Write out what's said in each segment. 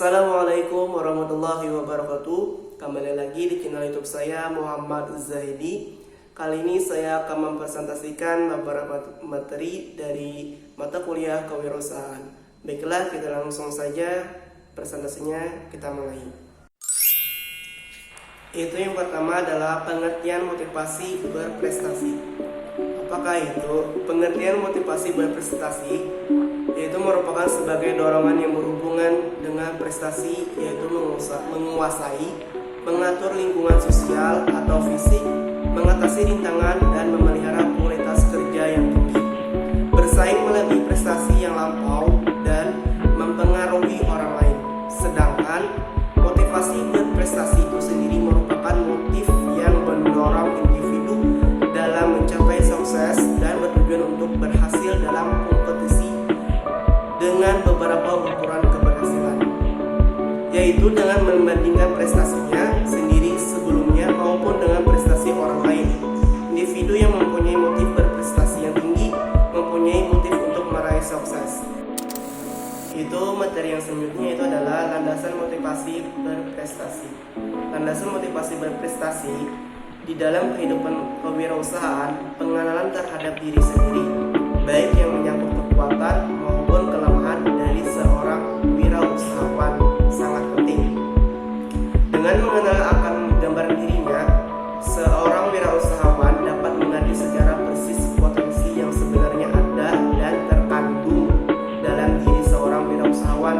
Assalamualaikum warahmatullahi wabarakatuh. Kembali lagi di channel YouTube saya, Muhammad Zahidi. Kali ini saya akan mempresentasikan beberapa materi dari mata kuliah kewirausahaan. Baiklah, kita langsung saja presentasinya, kita mulai. Itu yang pertama adalah pengertian motivasi berprestasi. Apakah itu? Pengertian motivasi berprestasi yaitu merupakan sebagai dorongan yang berhubungan dengan prestasi, yaitu menguasai, mengatur lingkungan sosial atau fisik, mengatasi rintangan dan memelihara kualitas kerja yang tinggi, bersaing melebihi prestasi yang lampau dan mempengaruhi orang lain. Sedangkan motivasi berprestasi itu sendiri merupakan motif yang mendorong individu dalam mencapai sukses dan bertujuan untuk berhasil dalam kompetisi dengan beberapa ukuran keberhasilan, yaitu dengan membandingkan prestasinya sendiri sebelumnya maupun dengan prestasi orang lain. Individu yang mempunyai motif berprestasi yang tinggi mempunyai motif untuk meraih sukses. Itu materi yang selanjutnya, itu adalah landasan motivasi berprestasi. Landasan motivasi berprestasi di dalam kehidupan kewirausahaan, pengenalan terhadap diri sendiri, baik yang menyangkut kekuatan maupun kelemahan dari seorang wirausahawan sangat penting. Dengan mengenal akan gambaran dirinya, seorang wirausahawan dapat mengerti secara persis potensi yang sebenarnya ada dan terkandung dalam diri seorang wirausahawan,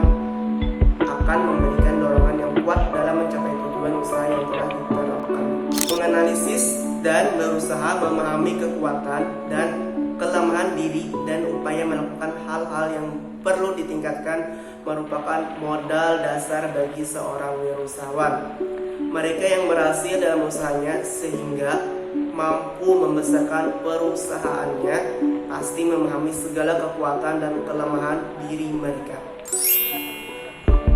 akan memberikan dorongan yang kuat dalam mencapai tujuan usaha yang telah diterapkan. Menganalisis dan berusaha memahami kekuatan dan kelemahan diri dan upaya melakukan hal-hal yang perlu ditingkatkan merupakan modal dasar bagi seorang wirausahawan. Mereka yang berhasil dalam usahanya sehingga mampu membesarkan perusahaannya pasti memahami segala kekuatan dan kelemahan diri mereka.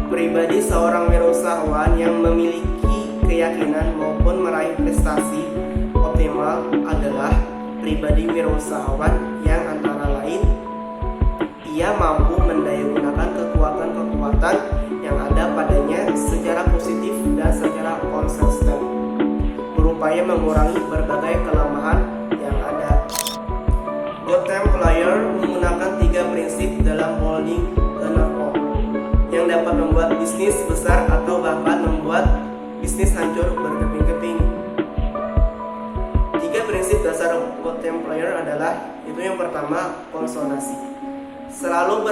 Pribadi seorang wirausahawan yang memiliki keyakinan maupun meraih prestasi optimal adalah pribadi wirausahawan yang antara lain ia mampu mendayagunakan kekuatan-kekuatan yang ada padanya secara positif dan secara konsisten, berupaya mengurangi berbagai kelemahan yang ada. Gotham Player menggunakan 3 prinsip dalam holding turnover yang dapat membuat bisnis besar atau bahkan membuat bisnis hancur berkeping-keping. 3 prinsip dasar Gotham Player adalah, itu yang pertama, konsolidasi. Selalu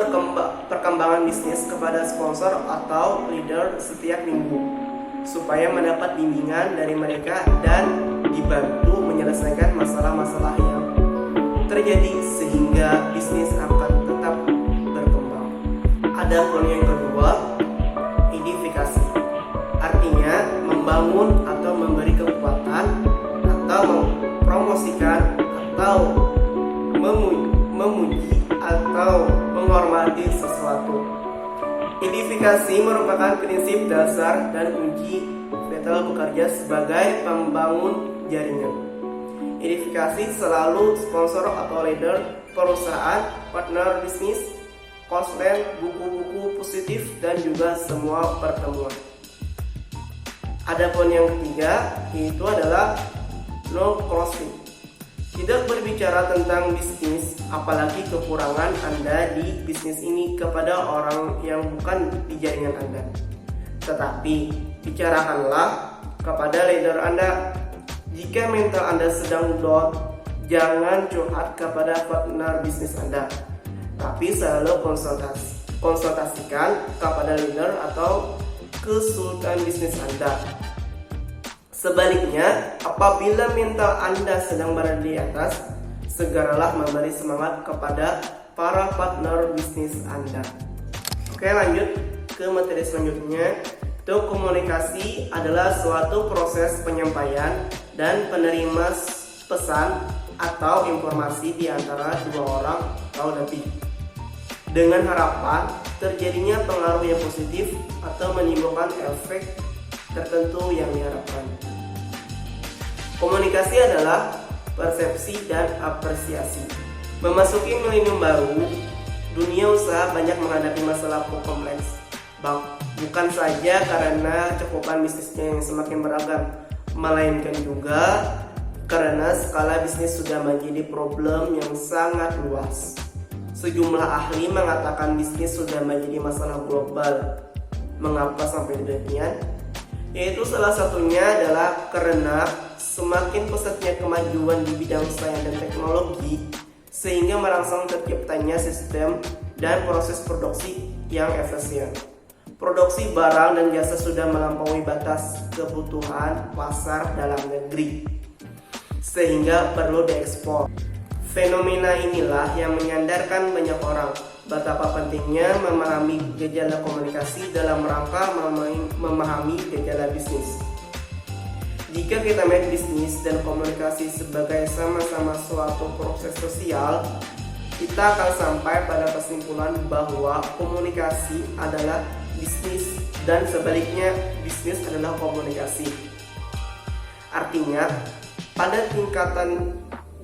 perkembangan bisnis kepada sponsor atau leader setiap minggu supaya mendapat bimbingan dari mereka dan dibantu menyelesaikan masalah-masalah yang terjadi sehingga bisnis akan tetap berkembang. Ada poin yang kedua, edifikasi. Artinya membangun atau memberi kekuatan atau mempromosikan atau memuji atau menghormati sesuatu. Edifikasi merupakan prinsip dasar dan kunci vital bekerja sebagai pembangun jaringan. Edifikasi selalu sponsor atau leader perusahaan, partner bisnis, konsulen, buku-buku positif, dan juga semua pertemuan. Ada poin yang ketiga, yaitu adalah no closing. Tidak berbicara tentang bisnis, apalagi kekurangan Anda di bisnis ini kepada orang yang bukan di jaringan Anda. Tetapi, bicarakanlah kepada leader Anda. Jika mental Anda sedang down, jangan curhat kepada partner bisnis Anda, tapi selalu konsultasikan kepada leader atau konsultan bisnis Anda. Sebaliknya, apabila mental Anda sedang berada di atas, segeralah memberi semangat kepada para partner bisnis Anda. Oke, lanjut ke materi selanjutnya. Komunikasi adalah suatu proses penyampaian dan penerima pesan atau informasi di antara 2 orang atau lebih, dengan harapan terjadinya pengaruh yang positif atau menimbulkan efek tertentu yang diharapkan. Komunikasi adalah persepsi dan apresiasi. Memasuki milenium baru, dunia usaha banyak menghadapi masalah kompleks, Bukan saja karena cakupan bisnisnya yang semakin beragam, melainkan juga karena skala bisnis sudah menjadi problem yang sangat luas. Sejumlah ahli mengatakan bisnis sudah menjadi masalah global. Mengapa sampai demikian? Yaitu salah satunya adalah karena semakin pesatnya kemajuan di bidang sains dan teknologi, sehingga merangsang terciptanya sistem dan proses produksi yang efisien. Produksi barang dan jasa sudah melampaui batas kebutuhan pasar dalam negeri, sehingga perlu diekspor. Fenomena inilah yang menyadarkan banyak orang betapa pentingnya memahami gejala komunikasi dalam rangka memahami gejala bisnis. Jika kita melihat bisnis dan komunikasi sebagai sama-sama suatu proses sosial, kita akan sampai pada kesimpulan bahwa komunikasi adalah bisnis dan sebaliknya bisnis adalah komunikasi. Artinya, pada tingkatan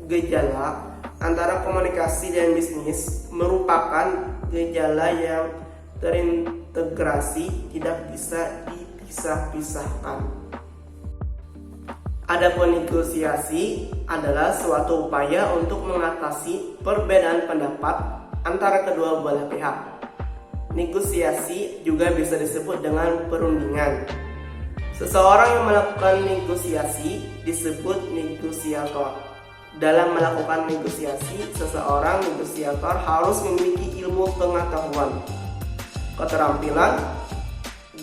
gejala antara komunikasi dan bisnis merupakan gejala yang terintegrasi, tidak bisa dipisah-pisahkan. Adapun negosiasi adalah suatu upaya untuk mengatasi perbedaan pendapat antara kedua belah pihak. Negosiasi juga bisa disebut dengan perundingan. Seseorang yang melakukan negosiasi disebut negosiator. Dalam melakukan negosiasi, seseorang negosiator harus memiliki ilmu pengetahuan, keterampilan,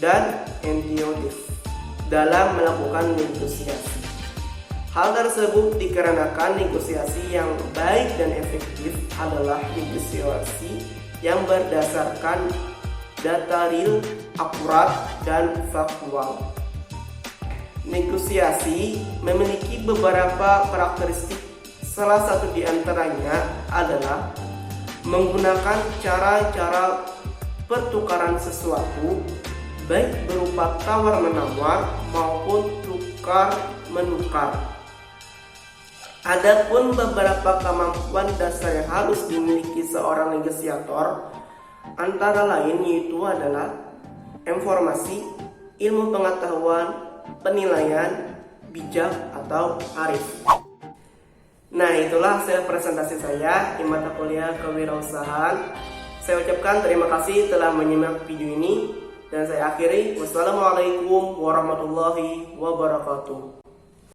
dan intuitif dalam melakukan negosiasi. Hal tersebut dikarenakan negosiasi yang baik dan efektif adalah negosiasi yang berdasarkan data real, akurat, dan faktual. Negosiasi memiliki beberapa karakteristik. Salah satu di antaranya adalah menggunakan cara-cara pertukaran sesuatu, baik berupa tawar-menawar maupun tukar-menukar. Adapun beberapa kemampuan dasar yang harus dimiliki seorang negosiator antara lain yaitu adalah informasi, ilmu pengetahuan, penilaian, bijak atau arif. Nah, itulah hasil presentasi saya di mata kuliah kewirausahaan. Saya ucapkan terima kasih telah menyimak video ini dan saya akhiri. Wassalamualaikum warahmatullahi wabarakatuh.